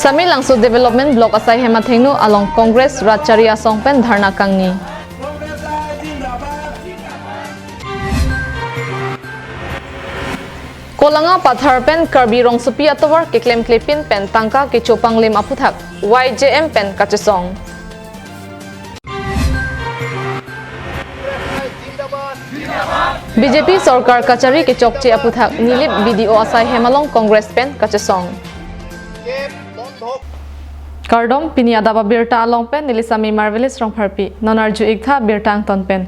Sami Langso Development Block asai hemathengnu along Congress Ratcharia Songpen Dharna Kangni. Kolanga Pathar Pen Karbi Rong Supi Atawar Keklem Klepin Pen Tangka Kechopang Lem Aputhak YJM Pen Kachesong. BJP Sarkar Kachari Kechokche Aputhak Nilip BDO asai hemalong Congress Pen Kachesong. Kardom Piniadaba Birta along pen Nilisami Marvelous Rong Harpi Nonarju Igtha Birtang Ton Pen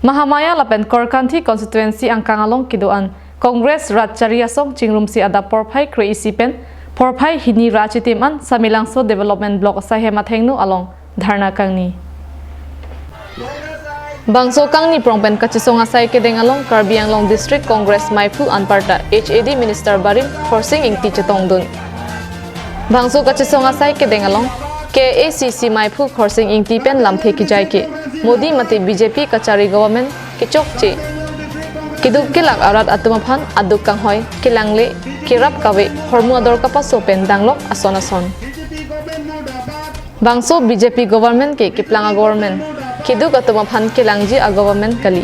Mahamaya Lapen Korkanthi Constituency Angkang along Kidoan Congress Ratcharia Song Chingrumsi Ada Porphai Kreisi Pen Porphai Hini Rachitiman Samilangso Development Block asai hemathengnu along Dharna Kangni Bangso Kangni Prongpen Kachesong asai kedeng along Karbi Anglong District Congress Maipu Anparta HAD Minister Barim Forsing Ingti Chetongdun Bangso Kachesong asai kedeng along KACC Maipu Forsing Ingti Pen Lamthe Kijaike Modi Mate BJP Kachari Government Kichokche Kiduk Kilak Arat Atumaphan Aduk Kanghoy Kilangle Kirap Kawe Hormuador Kapaso Pen Danglok Asonason Bangso BJP Government Ke Kiplanga Government Kiduk Atumaphan Kilangji A Government Kali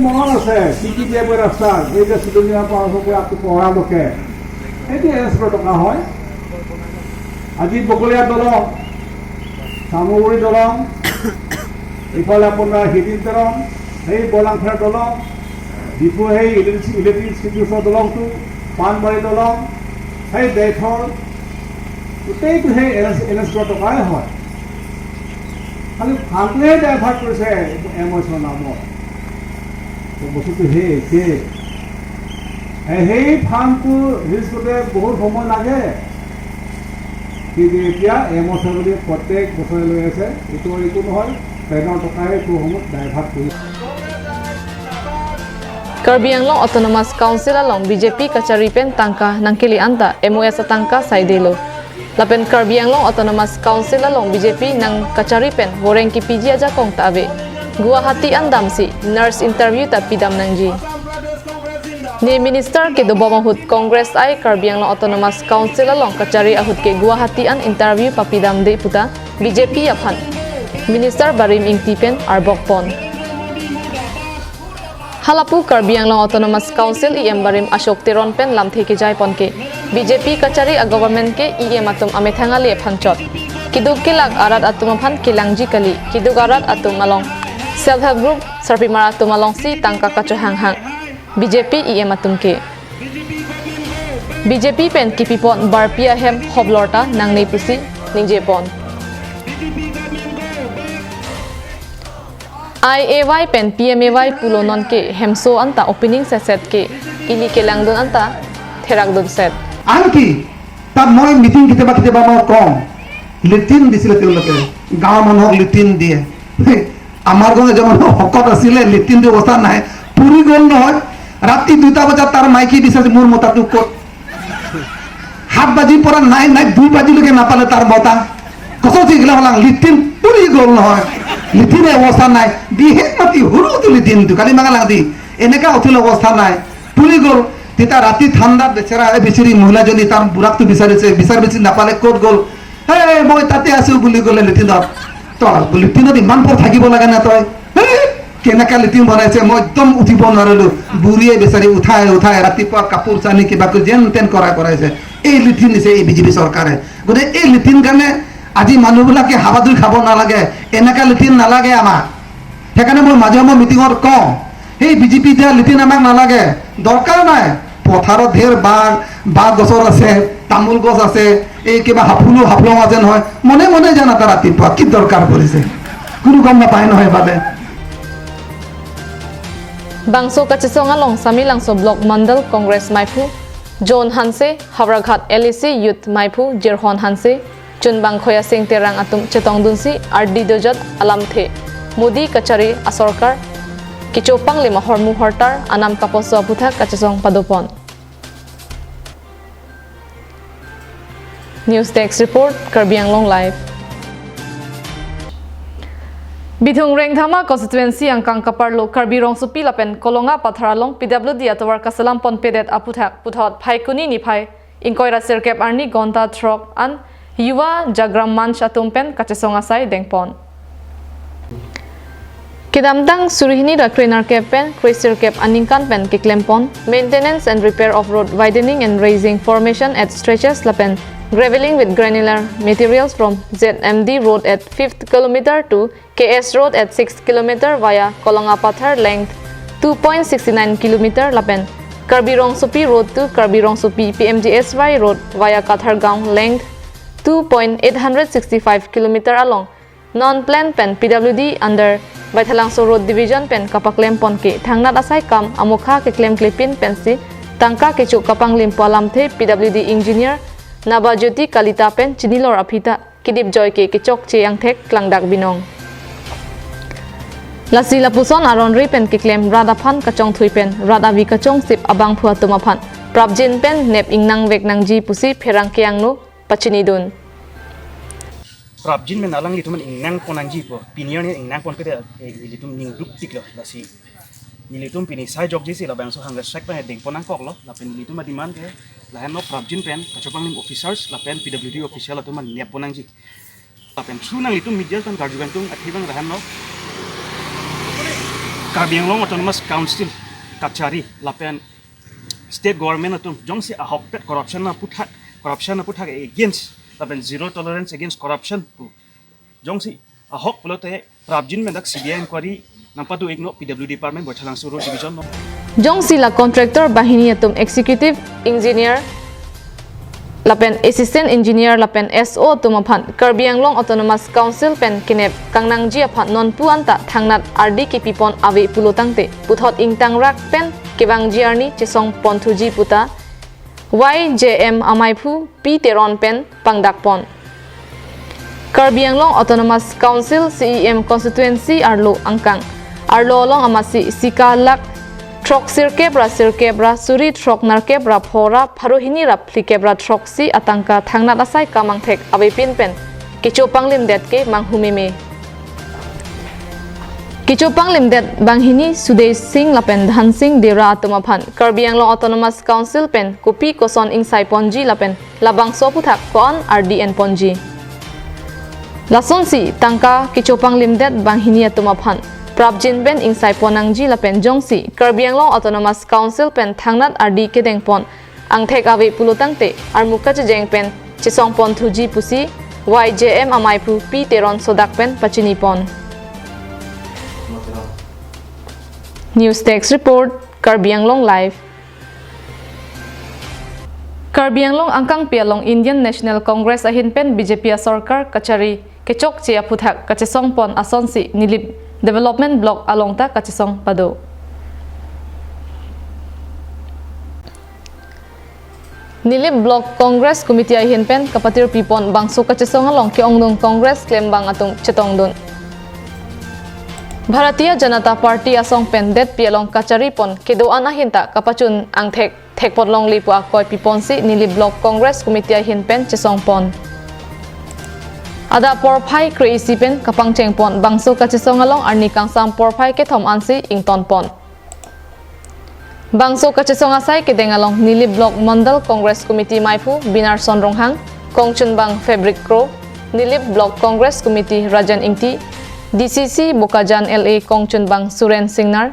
মহল আছে কি দেবৰ ৰাস্তা এই যে সুদনীয়া পাৰসকে আপনি পঢ়া লোকে এটি 100 টকা হয় আজি বকলিয়া দলং সামগুৰি দলং ইফালে আপোনাৰ হিদিন দলং এই বলাংখাৰ দলং ডিপু সেই ইলেক্ট্ৰিচিটি দলংটো পানবাৰী দলং সেই দেশৰ গোটেইটো সেই 100 টকাই হয় খালি ফান্ডে ডাইভাৰ্ট কৰিছে এমএছৰ নামত বস্তুটো সেই ফান্ডটো ৰিলিজ কৰোঁতে বহুত সময় লাগে কিন্তু এতিয়া এমএছৰ বুলি প্ৰত্যেক বছৰে লৈ আছে এইটো একো নহয় ট্ৰেইনৰ টকাই এইটো সময়ত ডাইভাৰ্ট কৰিছে Karbi Anglong Autonomous Council along BJP Kachari Pen Tangka Nangkili Anta MOS Tangka Saidelo Lapen Karbi Anglong Autonomous Council along BJP Nang Kachari Pen Warengki PG aja kong tabe Guwahati Andamsi Nurse Interview ta Pidam Nangji Ni Minister ke Dobamahut Congress ai Karbi Anglong Autonomous Council along Kachari ahut ke Guwahati an interview papidam de puta BJP aphan Minister Barim Ingti Pen Arbok Pon Halapu Karbi Anglong Autonomous Council EM Barim Ashok Teron Pen Lamthe ke Jai Ponke BJP Kachari a government ke EM atum amethanga le phangchot Kiduk Kilak Arat Atumaphan Kilangji Kali Kiduk Arat Atum along Self Help Group Sarpimara Atum along si Tangka Kacho Hang Hang BJP EM atum ke BJP Pen Kipipon Barpia Hem Hoblorta Nangnei Pusi Ningjepon IAY Pen PMAY Pulonon ke Hemso anta opening set ke Ili ke Langdon anta Therakdon set Anki tab moi meeting kitaba mo kom litin disile teloke gaw manhok litin দিয়ে আমার গনে যেমন হকত আসিলে লিটিন দি অবস্থা নাই পুরি গল নহয় রাতি 2টা বজাত তার মাইকি দিছে মোর মতাটো কত 7 বাজি পরা নাই 2 বাজি লকে না পালে তার মতা কত জিগলা হলাং লিটিন পুরি গল নহয় লিটিনে অবস্থা নাই দিহে মাতি হুরু তো লিটিন তো কালি মাগা লাগদি এনেকা অথিল অবস্থা নাই পুরি গল তিতা রাতি ঠান্ডা বেচারা বেচারি মহিলাজনী তার বুড়াক তো বিচারিছে বিচার বেচি না পালে কত গল হে মই তাতে আছো বুলি গলে লিটিনত তো লিটিনত ইমান পর থাকিব লাগে না তই কেনেকা লিটিন বনাইছে মই একদম উঠিব নোৱাৰিলো বুঢ়ীয়ে বেচাৰি উঠাই ৰাতিপুৱা কাপোৰ চানি কিবা কৰি যেন তেন কৰাইছে এই লিটিন দিছে এই বিজেপি চৰকাৰে গতে এই লিটিন কাৰণে আজি মানুহবিলাকে হাবাদুৰি খাব নালাগে এনেকা লিটিন নালাগে আমাক সেইকাৰণে মই মাজে সময়ে মিটিঙত কওঁ সেই বিজেপি দিয়া লিটিন আমাক নালাগে দৰকাৰ নাই পথাৰত ঢেৰ বাঘ গছৰ আছে তামোল গছ আছে এই কিবা হাফলং আছে নহয় মনে মনে জানা তাৰ ৰাতিপুৱা কি দৰকাৰ কৰিছে কোনো গম নাপায় নহয় বাদে Bangso Kachesong along Sami Langso Block Mandal Congress Maipu John Hanse Havraghat LEC Youth Maipu Jirhon Hanse Chunbang Khoya Singh Terang Atum Chetongdunsi RD Dojat Alamthe Modi Kachari Asorkar Kichopang Lima Hormu Hortar Anam Kaposo Aputhak Kachesong Padopon News Desk Report Karbi Anglong Live Bithung Rengthama constituency angkang kaparlo Karbi Rong Supi lapen Kolonga Patharalong PWD atawar Kasalam Pon Pedet Aputhak Puthot Phaikuni Niphai Inkoira Sirkep Arni Gonta Throk an Yuwa Jagram Manch atumpen kachesong asai dengpon. Kidamtang surihini ra trainer cap pen, cruiser cap aningkan pen kiklempon, maintenance and repair of road widening and raising formation at stretches lapen, graveling with granular materials from ZMD road at 5th kilometer to KS road at 6th kilometer via Kolongapathar length 2.69 kilometer lapen, Karbirong Supi road to Karbirong Supi PMGSY road via Kathargaon length 2.865 kilometer along, non-planned pen PWD under Baithalangso Road Division pen kapaklem pon ke thangnat asai kam amukha ke klem klipin pensi tangka ke chuk kapang limpo alam the PWD engineer Nabajyoti Kalita pen chinilor aphita kidip joy ke chok che yang thek klangdak binong Lasi lapuson aronri pen ke klem radaphan kachong thui pen radavi kachong sip abang phua tumaphan prabjin pen nep ingnang vek nang ji pusi pherang kyang nu pachinidun Prabjin men alang litum ingnang ponanji po pinion ingnang pon kede litum ning dup tik lo lasi litum pini sai jog jisi la bang so hangga strike pa ding ponang kok lo la pen litum adiman ke la no prabjin pen kachopang lim officers la pen PWD official atu man liap ponanji la pen su nang litum media kan garjugan tung athibang rahan no Karbiang Long Autonomous Council Kachari la pen state government atum jongsi ahok pet corruption na puthat against lapen zero tolerance against corruption pu jongsi ahok pulote prabjin mendak CBI inquiry nampatu igno PW department Baithalangso Road division no Jongsi la contractor bahini atum executive engineer lapen assistant engineer lapen SO tumaphan Karbiang Long Autonomous Council pen kinep kangnangji aphat non puanta thangnat RD kipipon ave pulotangte puthot ingtang rak pen kebang jiarni chisong ponthuji puta YJM Amaipu P Teron pen pangdakpon Karbiang Long Autonomous Council CEM constituency arlo angkang arlo long amasi sikalak trok sirkebra suri trok narkebra phora pharohini rap flikebra troksi atangka thangnat asai kamangthek abepin pen kichopang limdet ke manghumime Kichopang limdet banghini Sudesh Singh lapen Dhan Singh Dera atumaphan Karbiang Long Autonomous Council pen kopi koson ingsai ponji lapen labang soputhak kon RDN ponji Lasonsi tangka kichopang limdet banghini atumaphan Prabjin pen ingsai ponangji lapen jongsi Karbiang Long Autonomous Council pen thangnat RD kedeng pon angthek ave pulutangte armuka jeng pen chisong pon thuji pusi YJM Amaipu P Teron sodak pen pachini pon News Text Report, Karbiang Long Live. Karbiang Long angkang pialong Indian National Congress ahin pen BJP Sarkar kachari kechok chia puthak kachesong pon asonsi nilip development block alongta kachesong pado. Nilip block Congress Committee ahin pen kapatir pipon bangso kachesong along ki ongnung Congress claim bang atung chetong dun. Bharatiya Janata Party asong pendet pialong kachari pon kedoan ahinta kapachun ang thekpon long lipu akoy piponsi nili block Congress Committee ahin pen chesong pon ada porphai crazy pen kapang cheng pon bangso kachesong along arni kangsam porphai ke thom ansi ington pon bangso kachesong asai kedeng along nili block Mandal Congress Committee maipu Binar Sonronghang Kongchun Bang Fabric Crow nili block Congress Committee Rajan Ingti DCC Bokajan LA Kongchun Bang Suren Singnar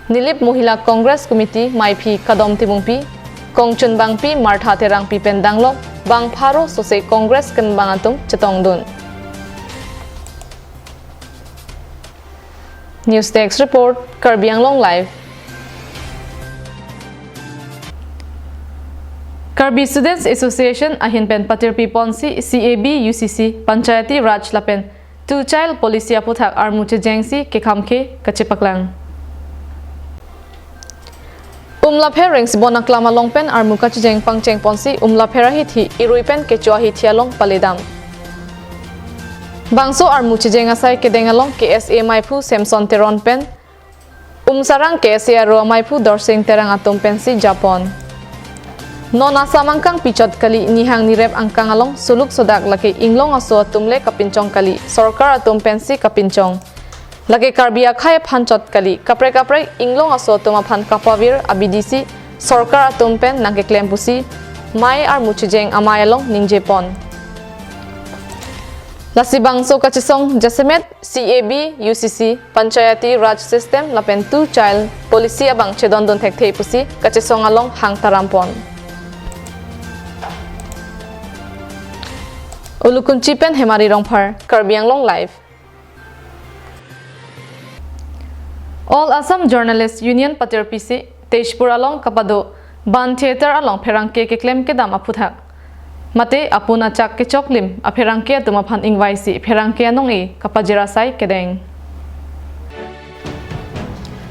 Nilip Mohila Congress Committee Maipi Kadom Timungpi Kongchun Bang Pi Martha Terang Pi Pendanglok Bang Pharo Sose Congress Kan Bangatung Chetongdun News Text Report Karbiang Long Live Karbi Students Association ahin pen patir pi ponsi CAB UCC Panchayati Raj lapen Two child policy aputhak armuche jengsi kekhamke kachepaklang. Umlaphe rings bonaklama longpen armuka cheng pangcheng ponsi umlaphera hithi iruipen kechua hithialong paledam. Bangso armuche jeng asai kedengalong KSA maipu Samson Teron pen umsarang KSA ro maipu dorsing terang atom pensi Japon. Nona samangkang pichot kali nihang nirep angkang along suluk sodak laki inglong aso tumle kapincong kali Sarkar atum pensi kapincong laki Karbia khai phanchot kali kapre inglong aso tumaphan kapavir abidisi Sarkar atum pen nangke klempusi mai ar muchijeng amai along ningjepon Lasibang so kachisong Jasemet CAB UCC Panchayati Raj System lapen tu child policy abang chedondon thekthei pusi kachisong along hang tarampon. Ulukunchi pen Hemari Rongphar Karbi Anglong Live. All Assam Journalists Union Patir PC Tejpur along Kapado Ban Theater along Pherangke ke claim ke dam aputhak Mate apuna chak ke choklim a Pherangke tuma phan ingwaisi Pherangke anong e kapajira sai kedeng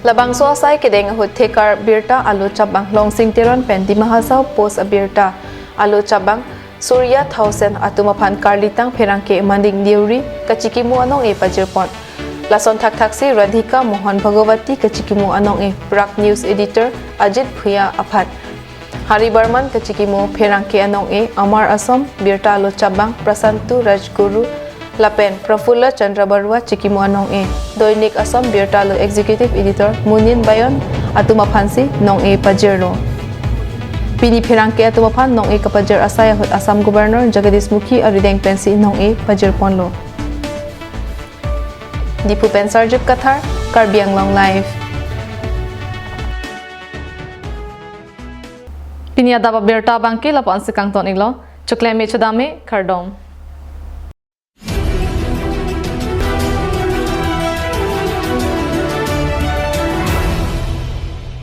Labang so sai kedeng hut thekar birta alu chabang long sing teron pen di mahasau post a birta alu chabang Surya Thausen atuma phan karlitang Pherangke manding diuri kachikimu anong e pajirpon Lason thak thaksi Radhika Mohan Bhagawati kachikimu anong e Prak News Editor Ajit Bhuya aphat Hari Barman kachikimu Pherangke anong e Amar Asom Birta Alo Chabang Prasantu Rajguru Lapen Prafulla Chandra Barua chikimu anong e Doinik Asom Birta Alo Executive Editor Munin Bayon atuma phansi nong e pajirlo Pini Pherangke atuma phan nong e kapajir asaya hut Assam Governor Jagadish Mukhi arideng pensi nong e pajirponlo Dipu Pen Sarjip Kathar Karbi Anglong Live Pinia daba berta bangki lapon sikang ton iglo chukle me chodame kardom